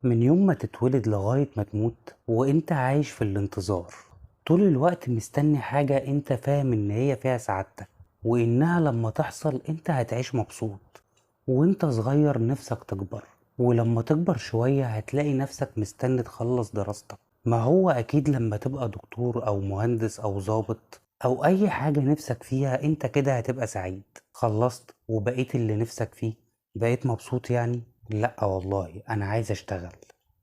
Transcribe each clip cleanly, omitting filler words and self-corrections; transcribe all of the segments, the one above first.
من يوم ما تتولد لغاية ما تموت وانت عايش في الانتظار، طول الوقت مستني حاجة انت فاهم ان هي فيها سعادتك، وانها لما تحصل انت هتعيش مبسوط. وانت صغير نفسك تكبر، ولما تكبر شوية هتلاقي نفسك مستني تخلص دراستك. ما هو اكيد لما تبقى دكتور او مهندس او ضابط او اي حاجة نفسك فيها انت كده هتبقى سعيد. خلصت وبقيت اللي نفسك فيه، بقيت مبسوط يعني؟ لا والله انا عايز اشتغل.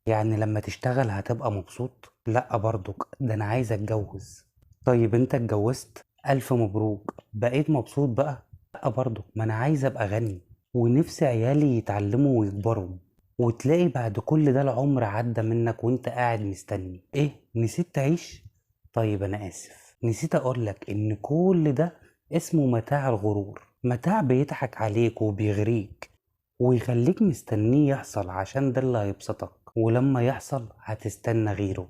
يعني لما تشتغل هتبقى مبسوط؟ لا برضك، ده انا عايز اتجوز. طيب انت اتجوزت، الف مبروك، بقيت مبسوط بقى؟ لا برضك، ما انا عايز ابقى غني ونفسي عيالي يتعلموا ويكبروا. وتلاقي بعد كل ده العمر عدى منك وانت قاعد مستني ايه؟ نسيت تعيش؟ طيب انا اسف، نسيت اقولك ان كل ده اسمه متاع الغرور. متاع بيضحك عليك وبيغريك ويخليك مستنيه يحصل عشان ده اللي هيبسطك، ولما يحصل هتستنى غيره.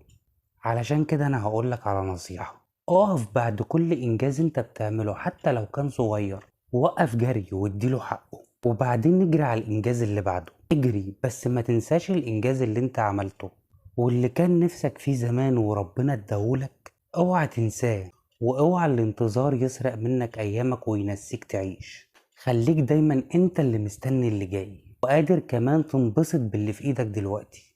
علشان كده انا هقولك على نصيحة: اقف بعد كل انجاز انت بتعمله حتى لو كان صغير، وقف جري واديله حقه، وبعدين نجري على الانجاز اللي بعده. اجري بس ما تنساش الانجاز اللي انت عملته واللي كان نفسك فيه زمان وربنا اداهولك. اوعى تنساه، واوعى الانتظار يسرق منك ايامك وينسيك تعيش. خليك دايما انت اللي مستني اللي جاي، وقادر كمان تنبسط باللي في ايدك دلوقتي.